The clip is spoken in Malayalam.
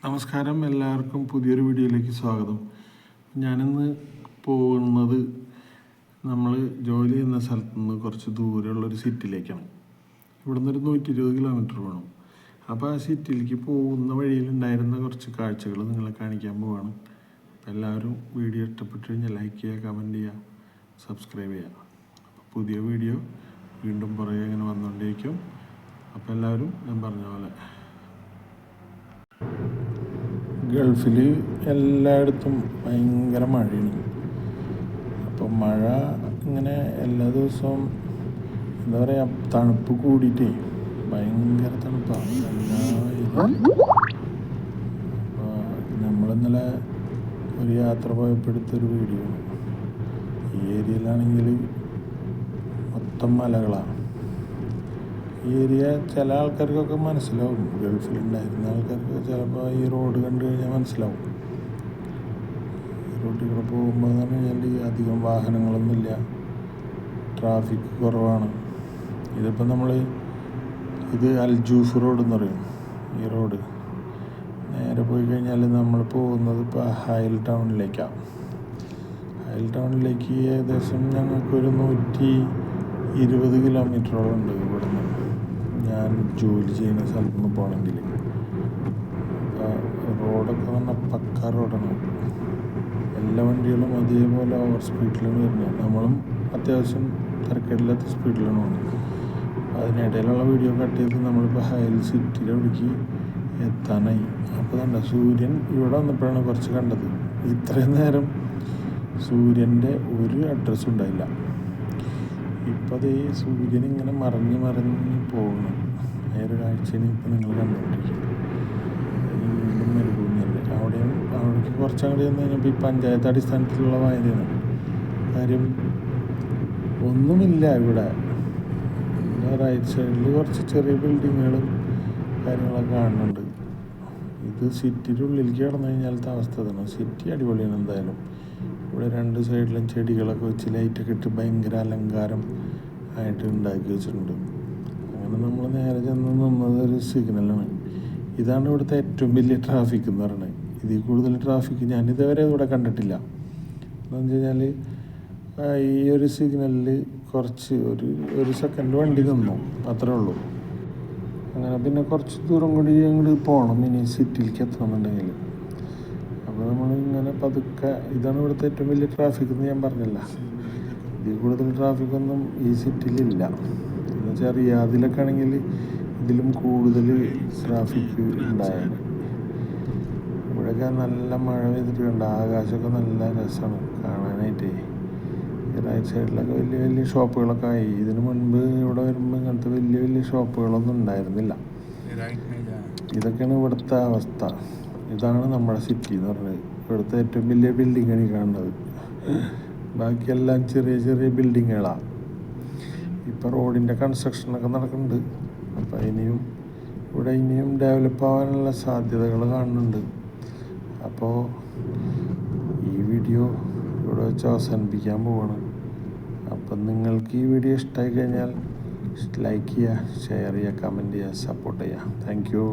നമസ്കാരം, എല്ലാവർക്കും പുതിയൊരു വീഡിയോയിലേക്ക് സ്വാഗതം. ഞാനിന്ന് പോകുന്നത് നമ്മൾ ജോലി ചെയ്യുന്ന സ്ഥലത്ത് നിന്ന് കുറച്ച് ദൂരമുള്ളൊരു സിറ്റിയിലേക്കാണ്. ഇവിടെ നിന്നൊരു 120 കിലോമീറ്റർ വേണം. അപ്പോൾ ആ സിറ്റിയിലേക്ക് പോകുന്ന വഴിയിലുണ്ടായിരുന്ന കുറച്ച് കാഴ്ചകൾ നിങ്ങളെ കാണിക്കാൻ പോവാണ്. അപ്പോൾ എല്ലാവരും വീഡിയോ ഇഷ്ടപ്പെട്ടു കഴിഞ്ഞാൽ ലൈക്ക് ചെയ്യുക, കമൻറ്റ് ചെയ്യുക, സബ്സ്ക്രൈബ് ചെയ്യുക. പുതിയ വീഡിയോ വീണ്ടും പുറകെ ഇങ്ങനെ വന്നുകൊണ്ടിരിക്കും. അപ്പോൾ എല്ലാവരും ഞാൻ പറഞ്ഞ പോലെ ഗൾഫിൽ എല്ലായിടത്തും ഭയങ്കര മഴയാണ്. അപ്പോൾ മഴ ഇങ്ങനെ എല്ലാ ദിവസവും എന്താ പറയുക, തണുപ്പ് കൂടിയിട്ടേ ഭയങ്കര തണുപ്പാണ് എല്ലാ ഇതും. അപ്പോൾ നമ്മളിന്നലെ ഒരു യാത്ര പോയപ്പോൾ എടുത്തൊരു വീഡിയോ. ഈ ഏരിയയിലാണെങ്കിൽ മൊത്തം മലകളാണ്. ഈ ഏരിയ ചില ആൾക്കാർക്കൊക്കെ മനസ്സിലാവും, ഗൾഫിലുണ്ടായിരുന്ന ആൾക്കാർക്ക് ചിലപ്പോൾ ഈ റോഡ് കണ്ടു കഴിഞ്ഞാൽ മനസ്സിലാവും. ഈ റോഡിൽ കൂടെ പോകുമ്പോൾ എന്ന് പറഞ്ഞു കഴിഞ്ഞാൽ അധികം വാഹനങ്ങളൊന്നുമില്ല, ട്രാഫിക് കുറവാണ്. ഇതിപ്പോൾ ഇത് അൽജൂഫ് റോഡ് എന്ന് പറയും. ഈ റോഡ് നേരെ പോയി കഴിഞ്ഞാൽ നമ്മൾ പോകുന്നത് ഇപ്പോൾ ഹൈൽ ടൗണിലേക്കാണ്. ഹൈൽ ടൗണിലേക്ക് ഏകദേശം ഞങ്ങൾക്കൊരു 120 കിലോമീറ്ററോളം ഉണ്ട് ഇവിടുന്ന്, ഞാൻ ജോലി ചെയ്യുന്ന സ്ഥലത്ത് നിന്ന് പോകണമെങ്കിൽ. റോഡൊക്കെ പറഞ്ഞാൽ പക്ക റോഡാണ്. എല്ലാ വണ്ടികളും അതേപോലെ ഓവർ സ്പീഡിലാണ് വരുന്നത്. നമ്മളും അത്യാവശ്യം തിരക്കേടില്ലാത്ത സ്പീഡിലാണ് പോകുന്നത്. അതിനിടയിലുള്ള വീഡിയോ കട്ട് ചെയ്ത് നമ്മളിപ്പോൾ ഹൈൽ സിറ്റിയുടെ അവിടേക്ക് എത്താനായി. അപ്പോൾ കണ്ട സൂര്യൻ ഇവിടെ വന്നപ്പോഴാണ് കുറച്ച് കണ്ടത്. ഇത്രയും നേരം സൂര്യൻ്റെ ഒരു അഡ്രസ്സും ഉണ്ടായില്ല. ഇപ്പോൾ അതേ സൂര്യൻ ഇങ്ങനെ മറിഞ്ഞ് പോകുന്നു. നേരെ കാഴ്ചയാണ് ഇപ്പോൾ നിങ്ങൾ കണ്ടുകൊണ്ടിരിക്കുന്നത്. വീണ്ടും മരുഭൂമിയല്ലേ. അവിടേക്ക് കുറച്ചങ്ങോട്ട് ചെന്ന് കഴിഞ്ഞപ്പോൾ ഈ പഞ്ചായത്ത് അടിസ്ഥാനത്തിലുള്ള വായനയാണ്. കാര്യം ഒന്നുമില്ല ഇവിടെ. റൈറ്റ് സൈഡിൽ കുറച്ച് ചെറിയ ബിൽഡിങ്ങുകളും കാര്യങ്ങളൊക്കെ കാണുന്നുണ്ട്. ഇത് സിറ്റിയുടെ ഉള്ളിലേക്ക് കടന്നു കഴിഞ്ഞാലത്തെ അവസ്ഥ തന്നെ. സിറ്റി അടിപൊളിയാണ് എന്തായാലും. ഇവിടെ രണ്ട് സൈഡിലും ചെടികളൊക്കെ വെച്ച് ലൈറ്റൊക്കെ ഇട്ട് ഭയങ്കര അലങ്കാരം ആയിട്ട് ഉണ്ടാക്കി വെച്ചിട്ടുണ്ട്. അങ്ങനെ നമ്മൾ നേരെ ചെന്ന് നിന്നത് ഒരു സിഗ്നലാണ്. ഇതാണ് ഇവിടുത്തെ ഏറ്റവും വലിയ ട്രാഫിക് എന്ന് പറയുന്നത്. ഇതിൽ കൂടുതൽ ട്രാഫിക് ഞാനിതുവരെ ഇവിടെ കണ്ടിട്ടില്ല. എന്താണെന്ന് വെച്ച് കഴിഞ്ഞാൽ ഈ ഒരു സിഗ്നലിൽ കുറച്ച് ഒരു സെക്കൻഡ് വണ്ടി നിന്നു, അത്രേ ഉള്ളൂ. അങ്ങനെ പിന്നെ കുറച്ച് ദൂരം കൂടി അങ്ങോട്ട് പോകണം ഇനി സിറ്റിയിലേക്ക് എത്തണമെന്നുണ്ടെങ്കിൽ. അപ്പോൾ നമ്മൾ ഇങ്ങനെ പതുക്കെ, ഇതാണ് ഇവിടുത്തെ ഏറ്റവും വലിയ ട്രാഫിക് എന്ന് ഞാൻ പറഞ്ഞില്ല. ഇതിൽ കൂടുതൽ ട്രാഫിക്കൊന്നും ഈ സിറ്റിയിലില്ല. എന്ന് വെച്ചാൽ റിയാദിലൊക്കെ ആണെങ്കിൽ ഇതിലും കൂടുതൽ ട്രാഫിക് ഉണ്ടായാൽ. ഇവിടെയൊക്കെ നല്ല മഴ പെയ്തിട്ട് കണ്ട ആകാശമൊക്കെ നല്ല രസമാണ് കാണാനായിട്ടേ. റൈറ്റ് സൈഡിലൊക്കെ വലിയ വലിയ ഷോപ്പുകളൊക്കെ ആയി. ഇതിന് മുൻപ് ഇവിടെ വരുമ്പോൾ ഇങ്ങനത്തെ വലിയ വലിയ ഷോപ്പുകളൊന്നും ഉണ്ടായിരുന്നില്ല. ഇതൊക്കെയാണ് ഇവിടുത്തെ അവസ്ഥ. ഇതാണ് നമ്മുടെ സിറ്റി എന്ന് പറഞ്ഞത്. ഇവിടുത്തെ ഏറ്റവും വലിയ ബിൽഡിങ്ങാണ് ഈ കാണുന്നത്. ബാക്കിയെല്ലാം ചെറിയ ചെറിയ ബിൽഡിങ്ങുകളാണ്. ഇപ്പോൾ റോഡിൻ്റെ കൺസ്ട്രക്ഷനൊക്കെ നടക്കുന്നുണ്ട്. അപ്പോൾ ഇനിയും ഡെവലപ്പ് ആവാനുള്ള സാധ്യതകൾ കാണുന്നുണ്ട്. അപ്പോൾ ഈ വീഡിയോ ഇവിടെ വെച്ച് അവസാനിപ്പിക്കാൻ പോവാണ്. അപ്പം നിങ്ങൾക്ക് ഈ വീഡിയോ ഇഷ്ടമായി കഴിഞ്ഞാൽ ലൈക്ക് ചെയ്യുക, ഷെയർ ചെയ്യുക, കമൻറ്റ് ചെയ്യുക, സപ്പോർട്ട് ചെയ്യുക. Thank you.